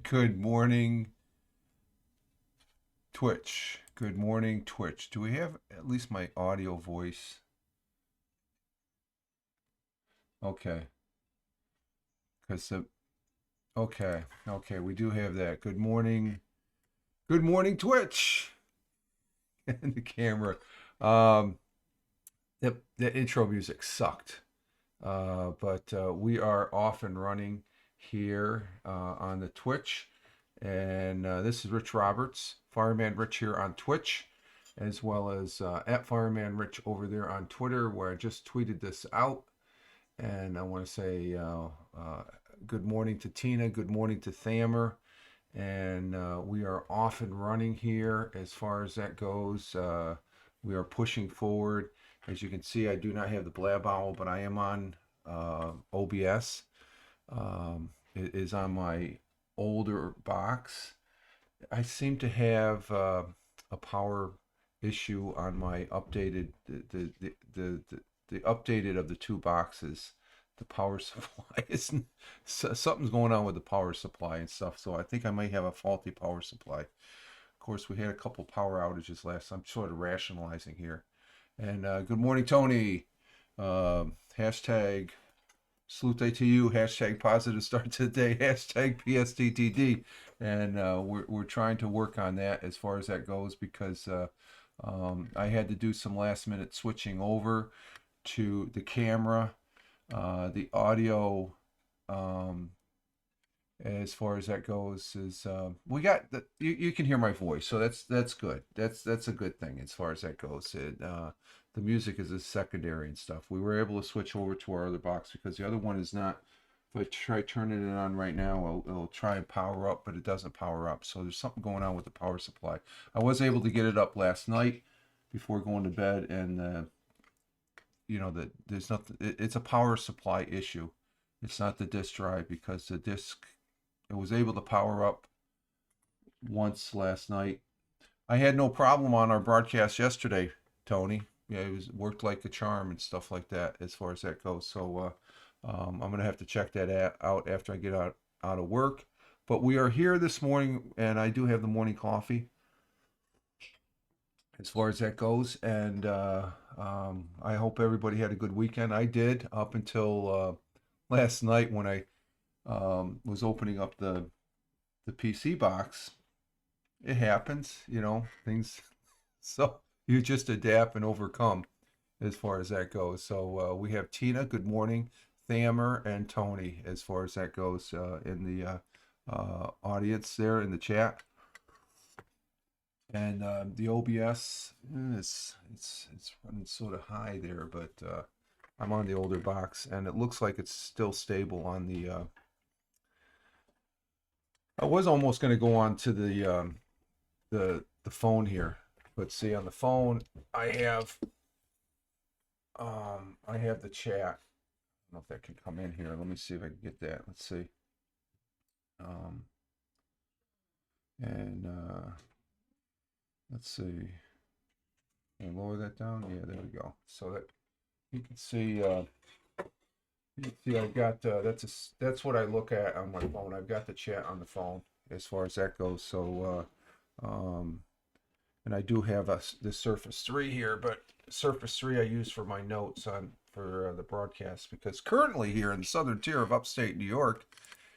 Good morning, Twitch. Good morning, Twitch. Do we have at least my audio voice? Okay. Because okay, we do have that. Good morning. Good morning, Twitch. And the camera. Um, the intro music sucked. But we are off and running here on the Twitch. And this is Rich Roberts, Fireman Rich here on Twitch, as well as at Fireman Rich over there on Twitter, where I just tweeted this out. And I want to say good morning to Tina, good morning to Thamer. And we are off and running here as far as that goes. We are pushing forward. As you can see, I do not have the blab owl, but I am on OBS. It is on my older box. I seem to have a power issue on my updated the updated of the two boxes. The power supply is something's going on with the power supply and stuff. So I think I might have a faulty power supply. Of course, we had a couple power outages last. I'm sort of rationalizing here. And good morning, Tony. Hashtag salute to you. Hashtag positive start to the day. Hashtag PSTTD. And we're trying to work on that as far as that goes, because I had to do some last minute switching over to the camera. The audio, as far as that goes, is we got the you can hear my voice, so that's good. That's a good thing as far as that goes. The music is a secondary and stuff. We were able to switch over to our other box because the other one is not. If I try turning it on right now, it'll try and power up, but it doesn't power up. So there's something going on with the power supply. I was able to get it up last night before going to bed, and that there's nothing. It's a power supply issue. It's not the disk drive, because the disk, it was able to power up once last night. I had no problem on our broadcast yesterday, Tony. Yeah, it worked like a charm and stuff like that as far as that goes. So I'm gonna have to check that out after I get out of work. But we are here this morning, and I do have the morning coffee as far as that goes. And I hope everybody had a good weekend. I did, up until last night when I was opening up the PC box, it happens, you know, things. So you just adapt and overcome as far as that goes. So we have Tina, good morning, Thamer, and Tony as far as that goes in the audience there in the chat. And the OBS it's running sort of high there, but I'm on the older box, and it looks like it's still stable on the. I was almost going to go on to the phone here, but see on the phone I have the chat. I don't know if that can come in here. Let me see if I can get that. Let's see. Um, and let's see. Can I lower that down? Yeah, there we go. So that you can see. You can see I've got that's what I look at on my phone. I've got the chat on the phone as far as that goes. So and I do have the Surface 3 here, but Surface 3 I use for my notes on for the broadcast, because currently here in the southern tier of upstate New York,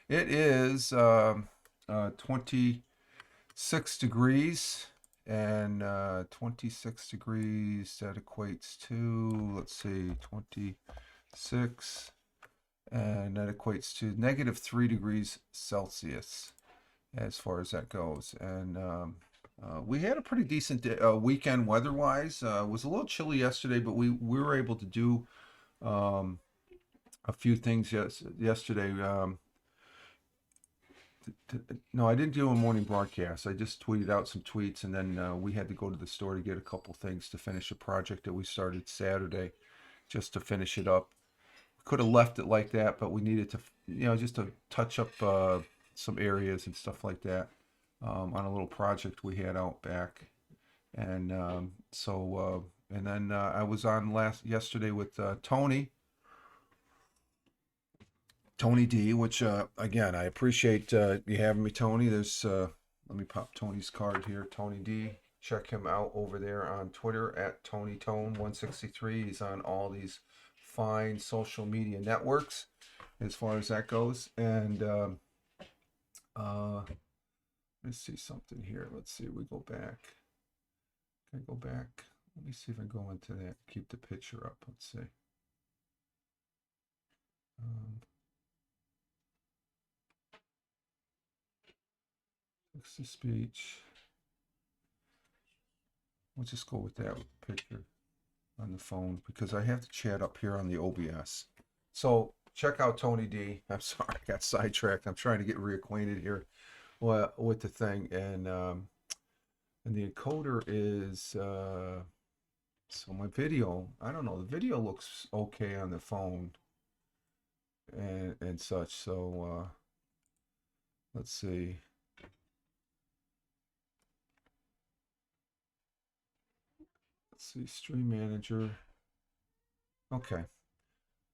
it is 26 degrees, and 26 degrees, that equates to, let's see, 26, and that equates to -3 degrees Celsius as far as that goes. And we had a pretty decent weekend weather-wise. It was a little chilly yesterday, but we were able to do a few things yesterday. No, I didn't do a morning broadcast. I just tweeted out some tweets, and then we had to go to the store to get a couple things to finish a project that we started Saturday, just to finish it up. Could have left it like that, but we needed to, just to touch up some areas and stuff like that on a little project we had out back. And and then I was on yesterday with Tony D, which again, I appreciate you having me, Tony. There's let me pop Tony's card here. Tony D, check him out over there on Twitter at TonyTone163. He's on all these fine social media networks as far as that goes. And let's see something here. Let's see. We go back. Can I go back? Let me see if I go into that. Keep the picture up. Let's see. Text to speech. We'll just go with that picture on the phone, because I have to chat up here on the OBS. So check out Tony D. I'm sorry, I got sidetracked. I'm trying to get reacquainted here with the thing, and the encoder is so my video. I don't know. The video looks okay on the phone and such. So let's see. Let's see, Stream Manager. Okay.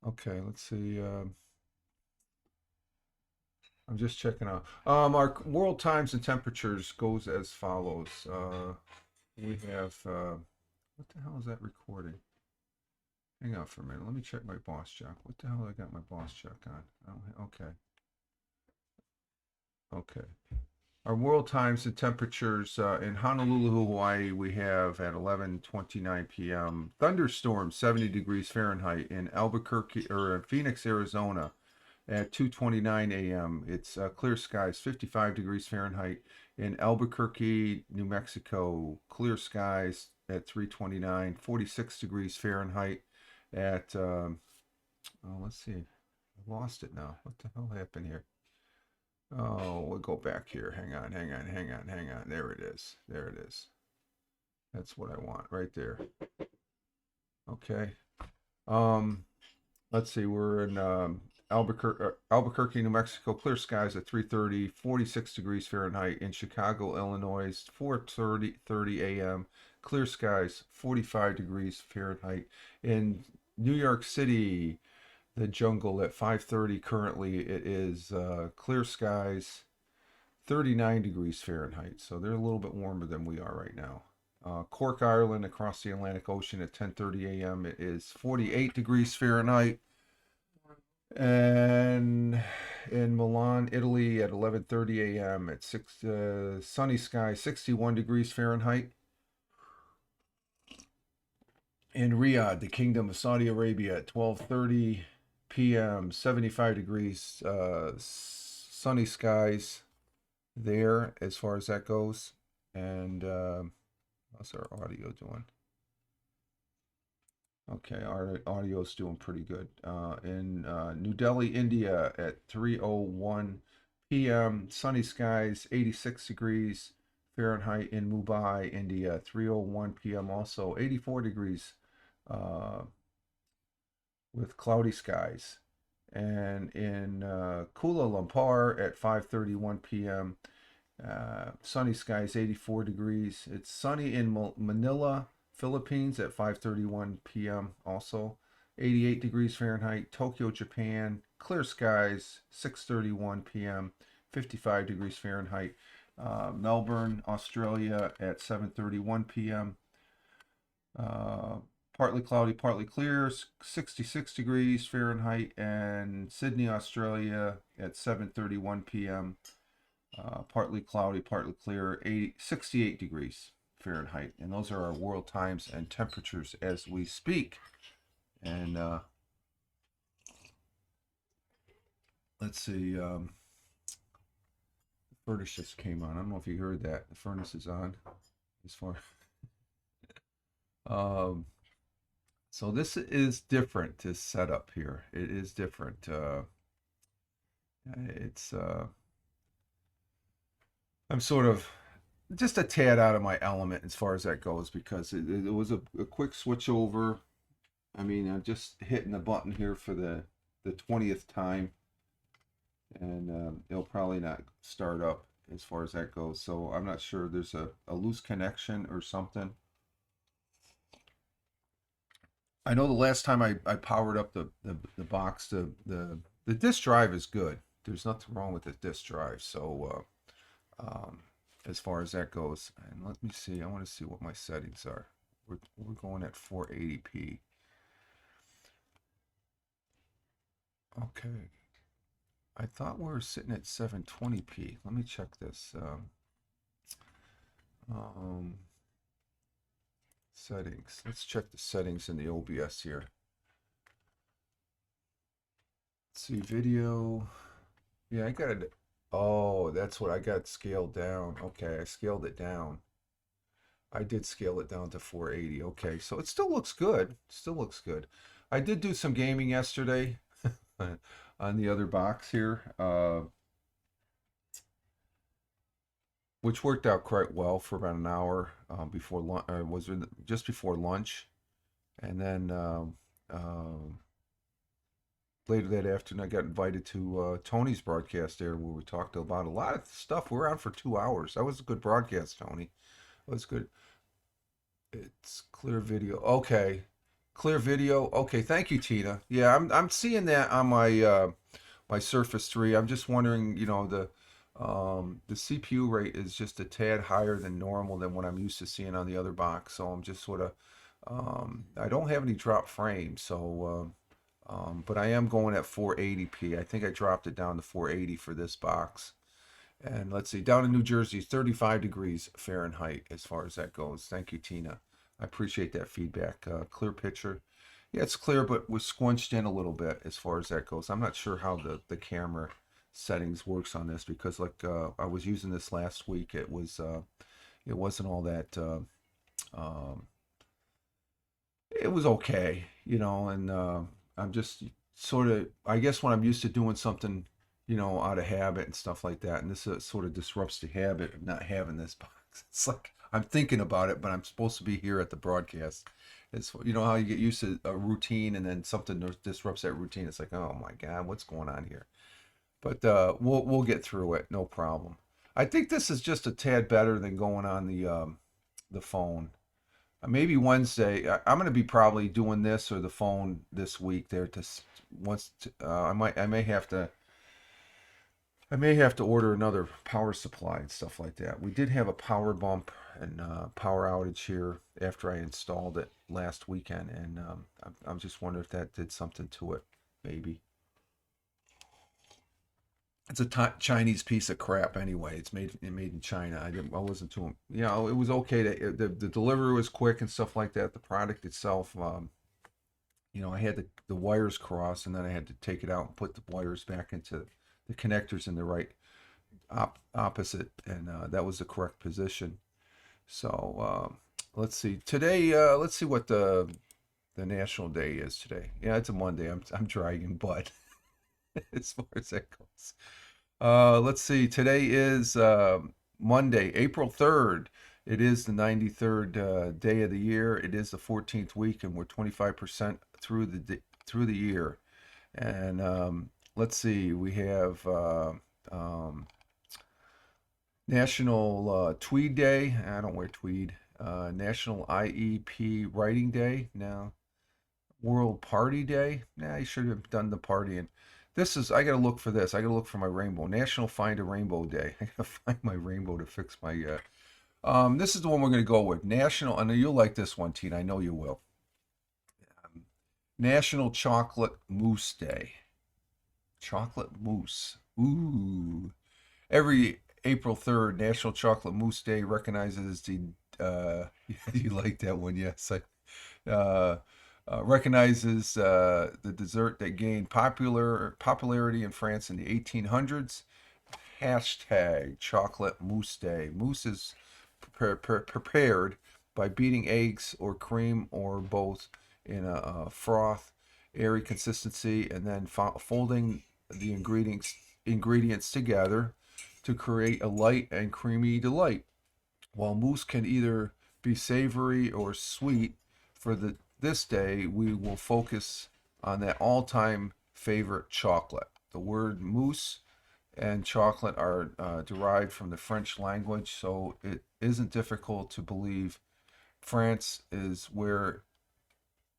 Okay, let's see. I'm just checking out. Our world times and temperatures goes as follows. We have, what the hell is that recording? Hang on for a minute. Let me check my boss check. What the hell I got my boss check on? Oh, okay. Okay. Our world times and temperatures in Honolulu, Hawaii, we have at 11:29 p.m. thunderstorm, 70 degrees Fahrenheit. In Albuquerque or Phoenix, Arizona, at 2:29 a.m. It's clear skies, 55 degrees Fahrenheit. In Albuquerque, New Mexico, clear skies at 3:29, 46 degrees Fahrenheit. At oh, let's see, I lost it now. What the hell happened here? Oh, we'll go back here. Hang on. There it is. There it is. That's what I want right there. Okay. Let's see. We're in Albuquerque, New Mexico. Clear skies at 3:30, 46 degrees Fahrenheit. In Chicago, Illinois, 4:30 a.m. Clear skies, 45 degrees Fahrenheit. In New York City, the jungle, at 5:30 currently, it is clear skies, 39 degrees Fahrenheit. So they're a little bit warmer than we are right now. Cork, Ireland, across the Atlantic Ocean, at 10:30 a.m. it is 48 degrees Fahrenheit. And in Milan, Italy at 11:30 a.m. at sunny sky, 61 degrees Fahrenheit. In Riyadh, the Kingdom of Saudi Arabia at 12:30 p.m., 75 degrees, sunny skies there as far as that goes. And how's our audio doing? Okay, our audio's doing pretty good. In New Delhi, India at 3:01 p.m., sunny skies, 86 degrees Fahrenheit. In Mumbai, India, 3:01 p.m., also 84 degrees uh, with cloudy skies. And in Kuala Lumpur at 5:31 p.m., sunny skies, 84 degrees. It's sunny in Manila, Philippines at 5:31 p.m. also, 88 degrees Fahrenheit. Tokyo, Japan, clear skies, 6:31 p.m., 55 degrees Fahrenheit. Melbourne, Australia at 7:31 p.m. Uh, partly cloudy, partly clear, 66 degrees Fahrenheit. And Sydney, Australia at 7:31 p.m. Partly cloudy, partly clear, 68 degrees Fahrenheit. And those are our world times and temperatures as we speak. And let's see, the furnace just came on. I don't know if you heard that. The furnace is on as far. Um, so this is different, this setup here. It is different. It's I'm sort of just a tad out of my element as far as that goes because it was a quick switch over. I mean, I'm just hitting the button here for the 20th time, and it'll probably not start up as far as that goes. So I'm not sure. There's a loose connection or something. I know the last time I powered up the box, the disk drive is good. There's nothing wrong with the disk drive. So as far as that goes, and let me see. I want to see what my settings are. We're going at 480p. Okay. I thought we were sitting at 720p. Let me check this. Um, settings. Let's check the settings in the OBS here. Let's see, video. Yeah, I got it. Oh, that's what I got scaled down. Okay, I scaled it down. I did scale it down to 480. Okay, so it still looks good. Still looks good. I did do some gaming yesterday on the other box here, which worked out quite well for about an hour before lunch. Was just before lunch, and then later that afternoon, I got invited to Tony's broadcast there, where we talked about a lot of stuff. We were on for 2 hours. That was a good broadcast, Tony. That was good. It's clear video. Okay. Clear video. Okay, thank you, Tina. Yeah, I'm seeing that on my my Surface 3. I'm just wondering, the CPU rate is just a tad higher than normal than what I'm used to seeing on the other box. So I'm just sort of I don't have any drop frames, so but I am going at 480p. I think I dropped it down to 480 for this box. And let's see, down in New Jersey, 35 degrees Fahrenheit as far as that goes. Thank you, Tina. I appreciate that feedback. Clear picture. Yeah, it's clear, but was squinched in a little bit as far as that goes. I'm not sure how the camera settings works on this because, like, I was using this last week. It wasn't all that. Um, it was okay, and I'm just sort of, I guess when I'm used to doing something, out of habit and stuff like that, and this sort of disrupts the habit of not having this box. It's like I'm thinking about it, but I'm supposed to be here at the broadcast. It's how you get used to a routine and then something disrupts that routine. It's like, oh my God, what's going on here? But we'll get through it, no problem. I think this is just a tad better than going on the phone. Maybe Wednesday. I'm going to be probably doing this or the phone this week. There to once I may have to order another power supply and stuff like that. We did have a power bump and power outage here after I installed it last weekend, and I'm just wondering if that did something to it, maybe. It's a Chinese piece of crap anyway. It's made in China. I wasn't too, it was okay to the delivery was quick and stuff like that. The product itself, I had the wires cross, and then I had to take it out and put the wires back into the connectors in the right opposite, and that was the correct position. So let's see today. Let's see what the national day is today. Yeah, it's a Monday. I'm dragging butt as far as that goes. Let's see. Today is Monday, April 3rd. It is the 93rd day of the year. It is the 14th week, and we're 25% through the year. And let's see. We have um, National Tweed Day. I don't wear tweed. National IEP Writing Day. Now, World Party Day. Nah, I should have done the partying. I gotta look for this. I gotta look for my rainbow. National Find a Rainbow Day. I gotta find my rainbow to fix my, this is the one we're gonna go with. I know you'll like this one, Tina. I know you will. National Chocolate Mousse Day. Chocolate mousse. Ooh. Every April 3rd, National Chocolate Mousse Day recognizes the, you like that one, yes. Recognizes the dessert that gained popularity in France in the 1800s. Hashtag Chocolate Mousse Day. Mousse is prepared by beating eggs or cream or both in a froth, airy consistency, and then folding the ingredients together to create a light and creamy delight. While mousse can either be savory or sweet, for this day we will focus on that all-time favorite, chocolate. The word mousse and chocolate are derived from the French language, so it isn't difficult to believe France is where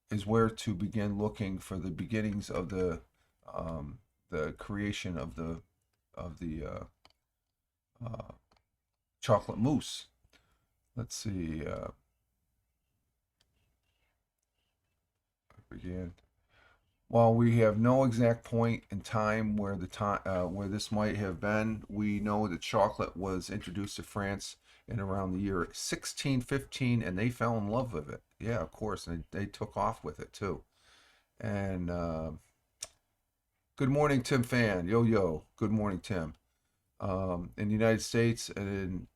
to begin looking for the beginnings of the creation of the chocolate mousse. Let's see. Begin. While we have no exact point in time where this might have been, we know that chocolate was introduced to France in around the year 1615, and they fell in love with it. Yeah, of course, and they took off with it too. And good morning, Tim Fan. Yo yo. Good morning, Tim. In the United States, an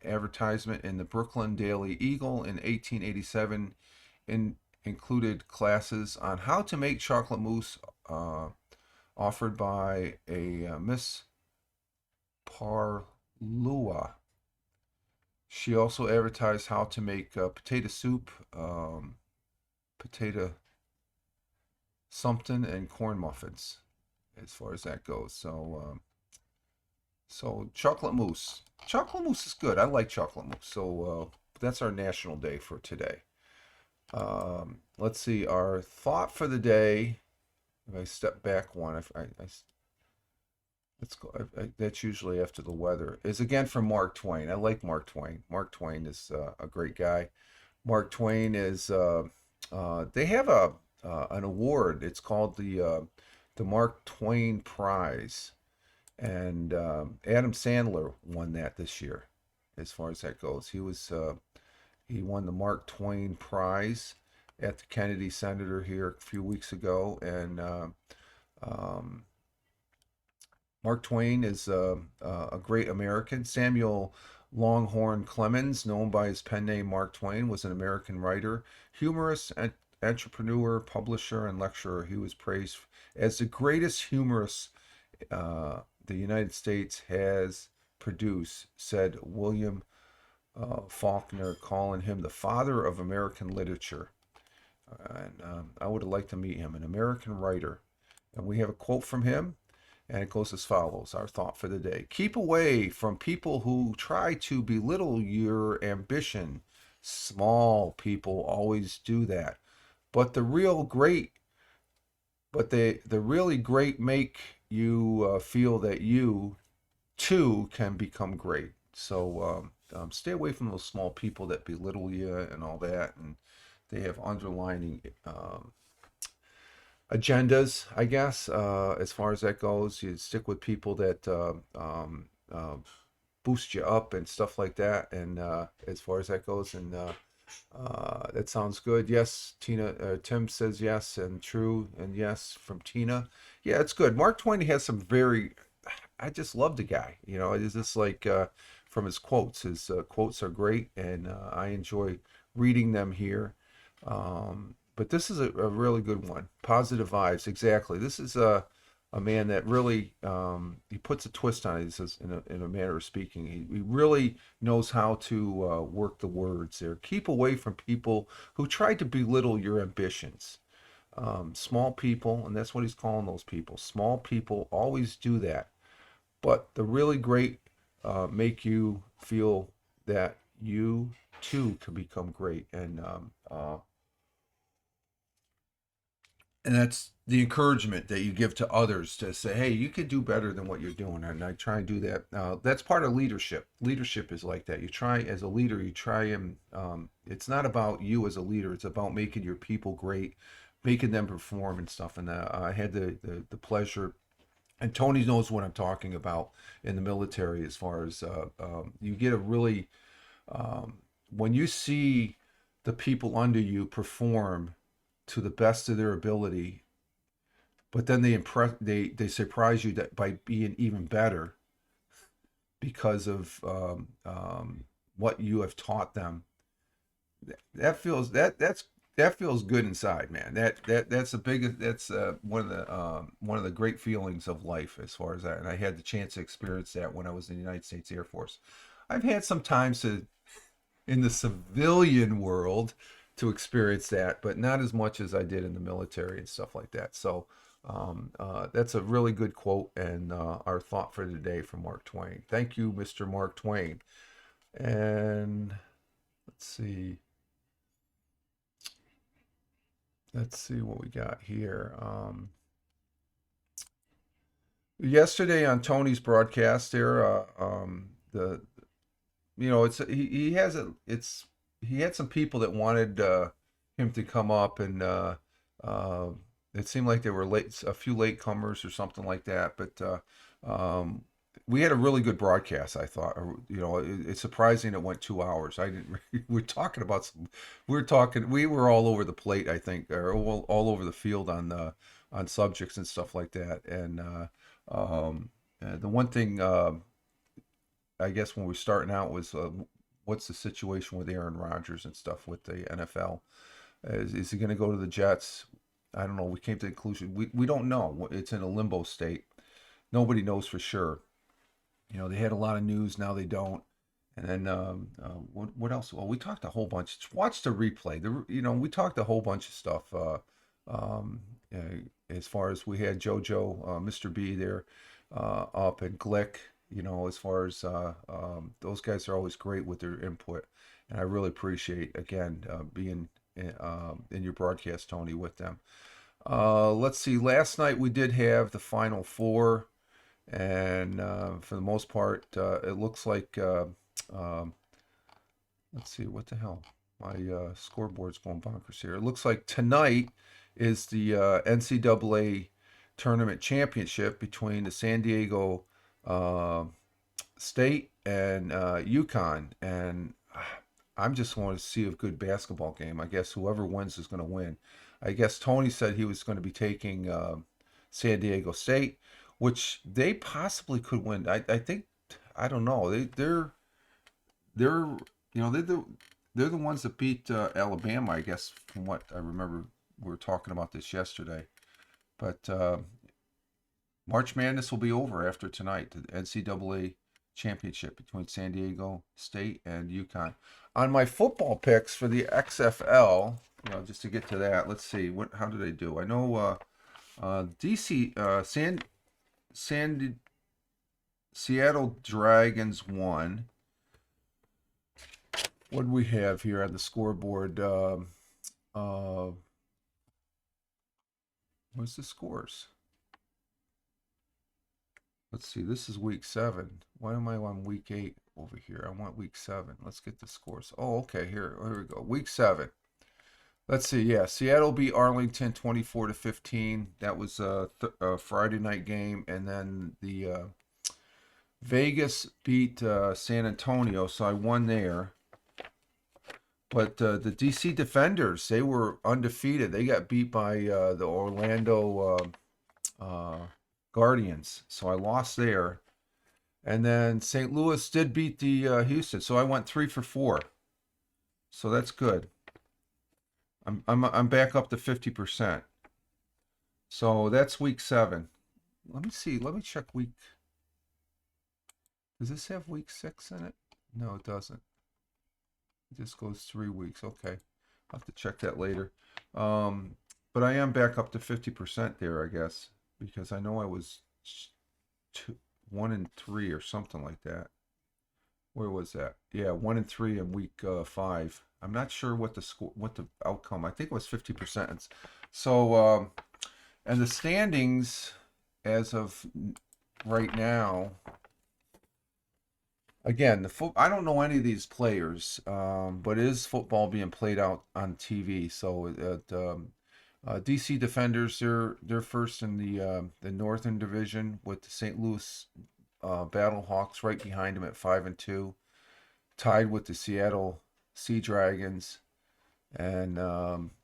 advertisement in the Brooklyn Daily Eagle in 1887 included classes on how to make chocolate mousse, offered by a Miss Parlua. She also advertised how to make potato soup, potato something, and corn muffins, as far as that goes. So chocolate mousse. Chocolate mousse is good. I like chocolate mousse. So that's our national day for today. Let's see. Our thought for the day. If I step back one, let's go. That's usually after the weather. Is again from Mark Twain. I like Mark Twain. Mark Twain is a great guy. Mark Twain is. They have an award. It's called the Mark Twain Prize, and Adam Sandler won that this year. As far as that goes, he won the Mark Twain Prize at the Kennedy Center here a few weeks ago, and um, Mark Twain is a great American. Samuel Longhorn Clemens, known by his pen name Mark Twain, was an American writer, humorist, entrepreneur, publisher, and lecturer. He was praised as the greatest humorist the United States has produced, said William Faulkner, calling him the father of American literature. And I would have liked to meet him, an American writer. And we have a quote from him, and it goes as follows, our thought for the day. Keep away from people who try to belittle your ambition. Small people always do that. But the really great make you feel that you too can become great. So stay away from those small people that belittle you and all that, and they have underlining agendas, I guess. As far as that goes, you stick with people that boost you up and stuff like that. And as far as that goes, and that sounds good. Yes, Tim says yes, and true, and yes from Tina. Yeah, it's good. Mark Twain has some very. I just love the guy. It's just like from his quotes. His quotes are great, and I enjoy reading them here. But this is a really good one. Positive vibes, exactly. This is a man that really he puts a twist on it. He says in a manner of speaking, he really knows how to work the words there. Keep away from people who try to belittle your ambitions. Small people, and that's what he's calling those people. Small people always do that, but the really great make you feel that you too can become great. And that's the encouragement that you give to others to say, hey, you can do better than what you're doing. And I try and do that. That's part of leadership. Leadership is like that. You try, as a leader, you try and it's not about you as a leader. It's about making your people great, making them perform and stuff. And I had the pleasure, and Tony knows what I'm talking about in the military, as far as you get a really, when you see the people under you perform to the best of their ability, but then they surprise you that by being even better because of what you have taught them. That feels good inside, man. That's the biggest. That's one of the great feelings of life, as far as that. And I had the chance to experience that when I was in the United States Air Force. I've had some times in the civilian world to experience that, but not as much as I did in the military and stuff like that. So that's a really good quote, and our thought for today from Mark Twain. Thank you, Mr. Mark Twain. And let's see. Let's see what we got here. Yesterday on Tony's broadcast there, the it's he has a it's he had some people that wanted him to come up, and uh, it seemed like there were a few latecomers or something like that. But we had a really good broadcast, I thought. It's surprising it went 2 hours. I didn't. We're talking about we were all over the plate, I think, or all over the field on subjects and stuff like that. And the one thing I guess when we're starting out was what's the situation with Aaron Rodgers and stuff with the NFL? Is he going to go to the Jets? I don't know. We came to the conclusion we don't know. It's in a limbo state. Nobody knows for sure. They had a lot of news. Now they don't. And then what else? Well, we talked a whole bunch. Watch the replay. We talked a whole bunch of stuff. Um, uh, as far as we had JoJo, Mr. B there, up, and Glick. As far as those guys are always great with their input, and I really appreciate again being in your broadcast, Tony, with them. Let's see. Last night we did have the Final Four, and for the most part, it looks like. Let's see, what the hell? My scoreboard's going bonkers here. It looks like tonight is the NCAA tournament championship between the San Diego uh, State and UConn, and I'm just want to see a good basketball game. I guess whoever wins is going to win. I guess Tony said he was going to be taking San Diego State, which they possibly could win. I think, I don't know. They're they're the ones that beat Alabama, I guess, from what I remember. We were talking about this yesterday, but March Madness will be over after tonight. The NCAA championship between San Diego State and UConn. On my football picks for the XFL, just to get to that, let's see how did I do. I know DC Seattle Dragons won. What do we have here on the scoreboard? What's the scores? Let's see. This is week 7. Why am I on week 8 over here? I want week 7. Let's get the scores. Oh, okay. Here we go. Week 7. Let's see. Yeah, Seattle beat Arlington 24-15. That was a Friday night game, and then the Vegas beat San Antonio, so I won there. But the DC Defenders, they were undefeated. They got beat by the Orlando Guardians, so I lost there. And then St. Louis did beat the Houston, so I went 3 for 4. So that's good. I'm back up to 50%. So that's week 7. Let me see. Let me check week. Does this have week 6 in it? No, it doesn't. It just goes 3 weeks. Okay, I'll have to check that later. But I am back up to 50% there, I guess, because I know I was 1-3 or something like that. Where was that? Yeah, 1-3 in week 5. I'm not sure what the score, what the outcome. I think it was 50%. So, and the standings as of right now. Again, I don't know any of these players, but it is football being played out on TV. So, DC Defenders, they're first in the Northern Division with the St. Louis Battlehawks right behind them at 5-2, tied with the Seattle Sea Dragons, and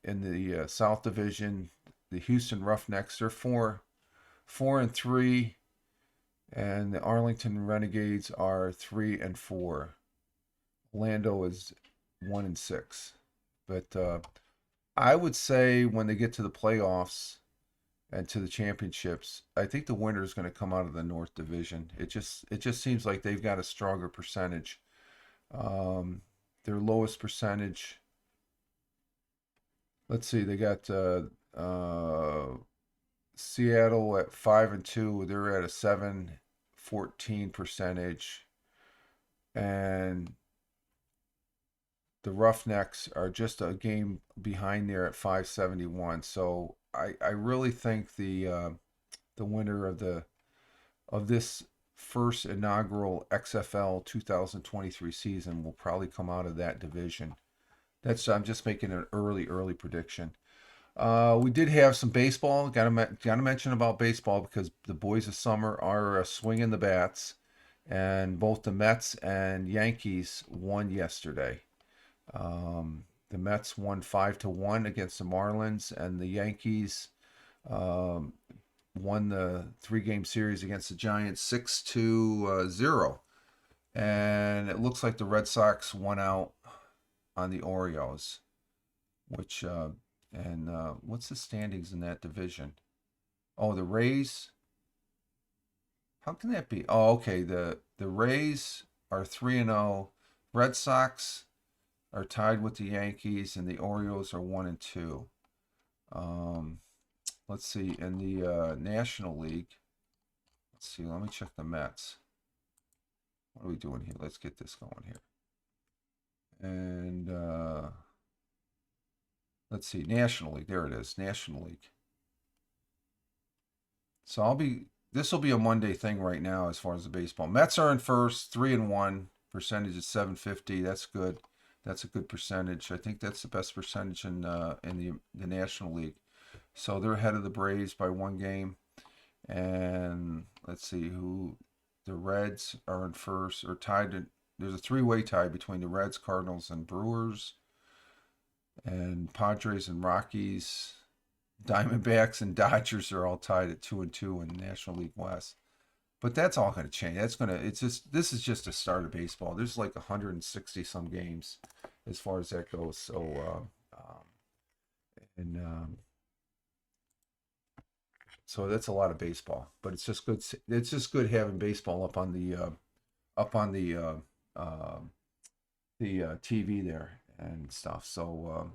in the South Division, the Houston Roughnecks, they're 4-3, and the Arlington Renegades are 3-4. Orlando is 1-6, but I would say when they get to the playoffs and to the championships, I think the winner is going to come out of the North Division. It just seems like they've got a stronger percentage. Their lowest percentage. Let's see, they got Seattle at 5-2. They're at a 7-14 percentage, and the Roughnecks are just a game behind there at 571. So I really think the winner of this first inaugural XFL 2023 season will probably come out of that division. I'm just making an early prediction. We did have some baseball. Gotta mention about baseball because the boys of summer are swinging the bats, and both the Mets and Yankees won yesterday. The Mets won 5-1 against the Marlins, and the Yankees won the 3-game series against the Giants 6-0. And it looks like the Red Sox won out on the Orioles, which what's the standings in that division? Oh, the Rays. How can that be? Oh, okay. The Rays are 3-0. Red Sox are tied with the Yankees, and the Orioles are 1-2. Let's see. In the National League, let's see. Let me check the Mets. What are we doing here? Let's get this going here. And let's see. National League. There it is. National League. So this will be a Monday thing right now as far as the baseball. Mets are in first, 3-1. Percentage is 750. That's good. That's a good percentage. I think that's the best percentage in the National League. So they're ahead of the Braves by 1 game. And let's see who the Reds are in first, or tied. There's a 3-way tie between the Reds, Cardinals, and Brewers, and Padres and Rockies. Diamondbacks and Dodgers are all tied at 2-2 in the National League West. But that's all going to change. This is just a start of baseball. There's like 160 some games as far as that goes. So so that's a lot of baseball. But it's just good. It's just good having baseball up on the TV there and stuff. So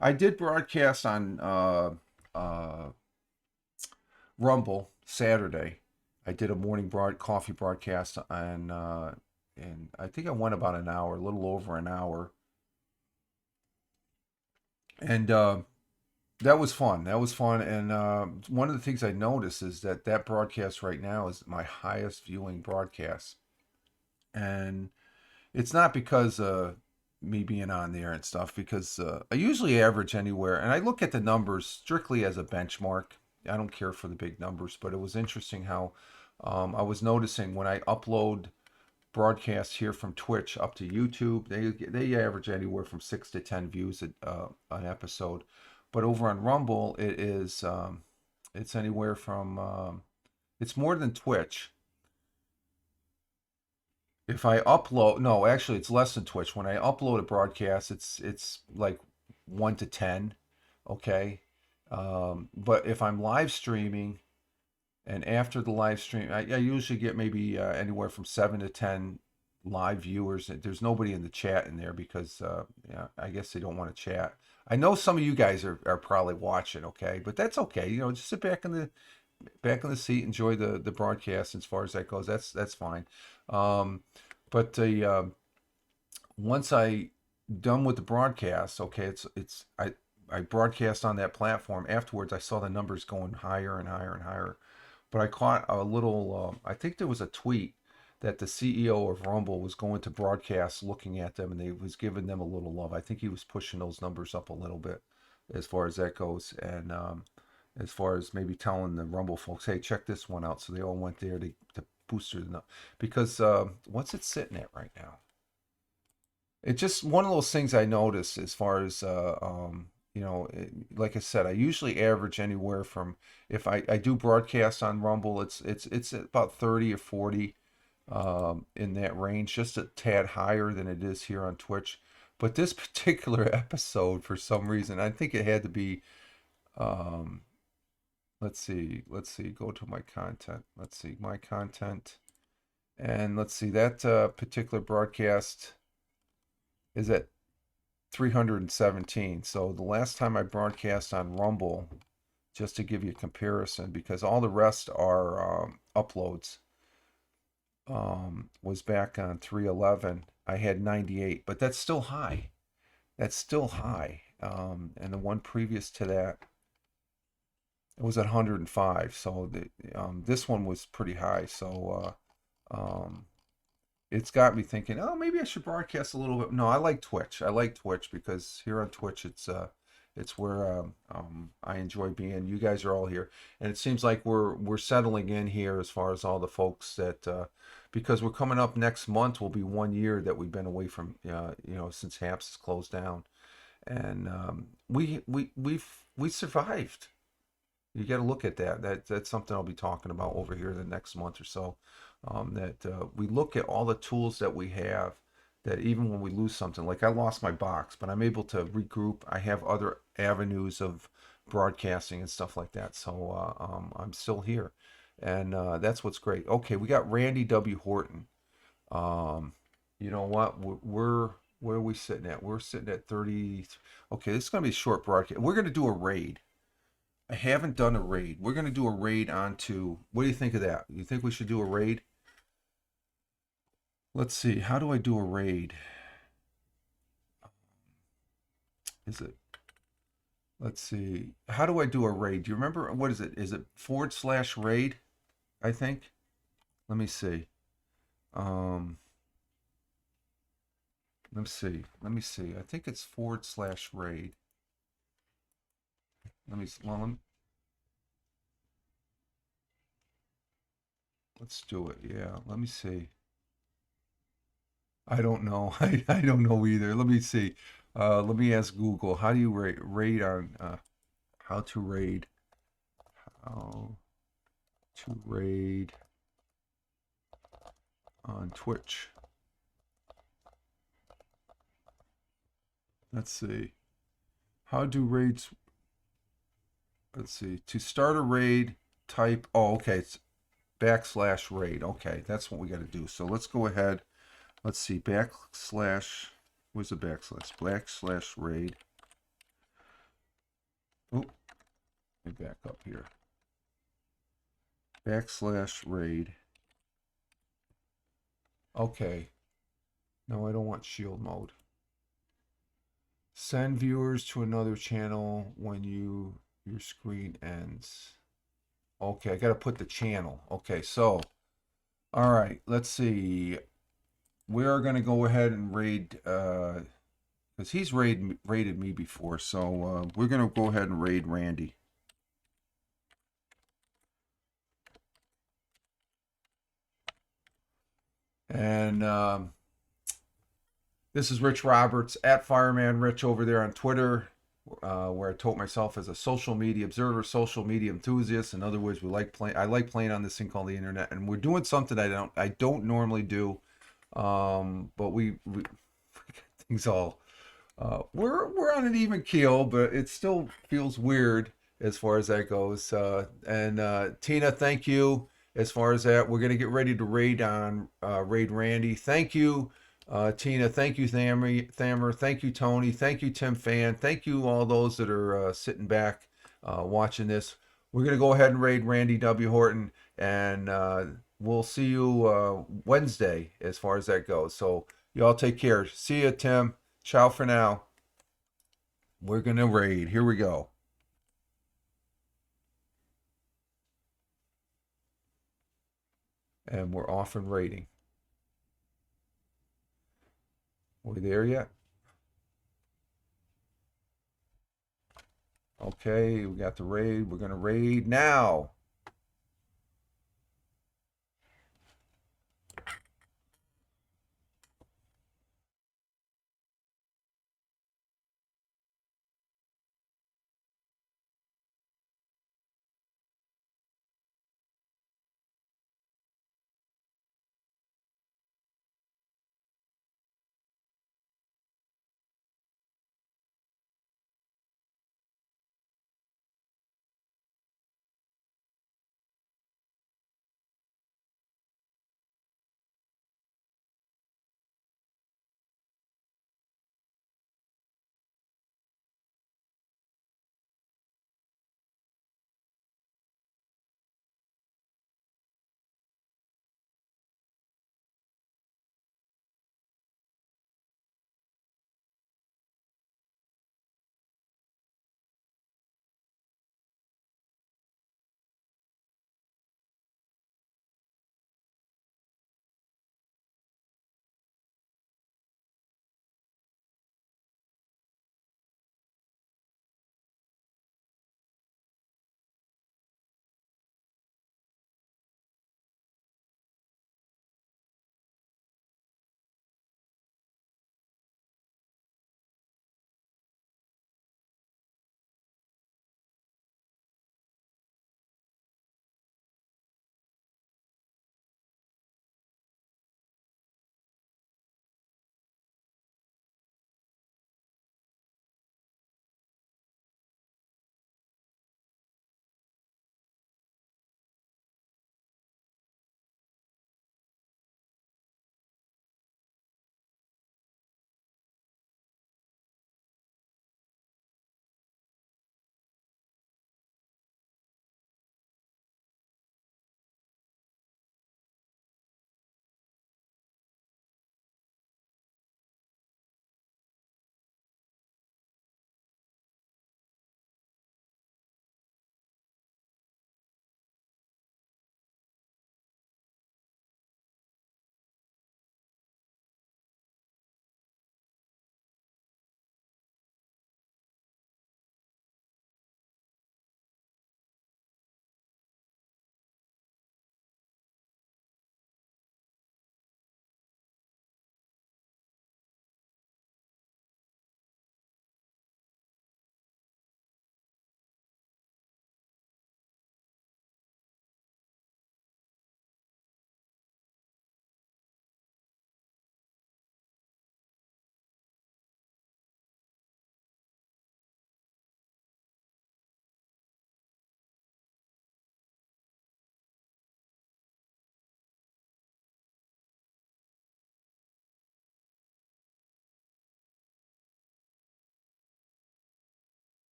I did broadcast on Rumble Saturday. I did a morning coffee broadcast, and I think I went about an hour, a little over an hour, and that was fun. That was fun, and one of the things I noticed is that broadcast right now is my highest viewing broadcast, and it's not because me being on there and stuff because I usually average anywhere, and I look at the numbers strictly as a benchmark. I don't care for the big numbers, but it was interesting how I was noticing when I upload broadcasts here from Twitch up to YouTube, they average anywhere from 6 to 10 views an episode, but over on Rumble it's anywhere from it's more than Twitch. If I upload, no, actually, it's less than Twitch. When I upload a broadcast, it's like 1 to 10, okay. But if I'm live streaming, and after the live stream, I usually get maybe anywhere from 7 to 10 live viewers. There's nobody in the chat in there because yeah, I guess they don't want to chat. I know some of you guys are probably watching, okay, but that's okay. You know, just sit back in the seat, enjoy the broadcast. As far as that goes, that's fine. Um, but the once I done with the broadcast, okay, it's I broadcast on that platform. Afterwards, I saw the numbers going higher and higher and higher. But I caught a little. I think there was a tweet that the CEO of Rumble was going to broadcast, looking at them, and they was giving them a little love. I think he was pushing those numbers up a little bit, as far as that goes, and as far as maybe telling the Rumble folks, hey, check this one out. So they all went there to boost it up because what's it sitting at right now? It's just one of those things I notice as far as like I said, I usually average anywhere from if I do broadcast on Rumble, it's about 30 or 40 in that range, just a tad higher than it is here on Twitch. But this particular episode, for some reason, I think it had to be um, let's see, go to my content. Let's see, my content. And let's see, that particular broadcast is at 317. So the last time I broadcast on Rumble, just to give you a comparison, because all the rest are uploads, was back on 311. I had 98, but that's still high. That's still high. And the one previous to that, it was at 105. So this one was pretty high. So it's got me thinking, oh, maybe I should broadcast a little bit. No, I like Twitch. I like Twitch because here on Twitch, it's where I enjoy being. You guys are all here, and it seems like we're settling in here as far as all the folks that because we're coming up next month will be 1 year that we've been away from since Haps has closed down, and we survived. You got to look at that. That's something I'll be talking about over here the next month or so. That we look at all the tools that we have. That even when we lose something, like I lost my box, but I'm able to regroup. I have other avenues of broadcasting and stuff like that. So I'm still here, and that's what's great. Okay, we got Randy W. Horton. You know what? Where are we sitting at? We're sitting at 30. Okay, this is gonna be a short broadcast. We're gonna do a raid. I haven't done a raid. We're going to do a raid onto. What do you think of that? You think we should do a raid? Let's see. How do I do a raid? Is it? Let's see. How do I do a raid? Do you remember? What is it? Is it /raid? I think. Let me see. Let me see. Let me see. I think it's /raid. Let's do it. Yeah. Let me see. I don't know. I don't know either. Let me see. Let me ask Google. How do you raid on how to raid? How to raid on Twitch? Let's see. How do raids? Let's see. To start a raid, type. Oh, okay. It's /raid. Okay, that's what we got to do. So let's go ahead. Let's see. Where's the backslash? /raid. Oh, let me back up here. /raid. Okay. No, I don't want shield mode. Send viewers to another channel when your screen ends. Okay, I got to put the channel. Okay, so, all right, let's see. We are going to go ahead and raid because he's raided me before. So we're gonna go ahead and raid Randy. And this is Rich Roberts at Fireman Rich over there on Twitter, where I told myself as a social media observer, social media enthusiast. In other words, I like playing on this thing called the internet, and we're doing something I don't normally do. But we things all we're on an even keel, but it still feels weird as far as that goes. And Tina, thank you. As far as that, we're gonna get ready to raid Randy. Thank you, Tina. Thank you, Thamer. Thank you, Tony. Thank you, Tim Fan. Thank you, all those that are sitting back watching this. We're gonna go ahead and raid Randy W. Horton, and we'll see you Wednesday as far as that goes. So y'all take care. See you, Tim. Ciao for now. We're gonna raid. Here we go. And we're off and raiding. Are we there yet? Okay, we got the raid. We're gonna raid now.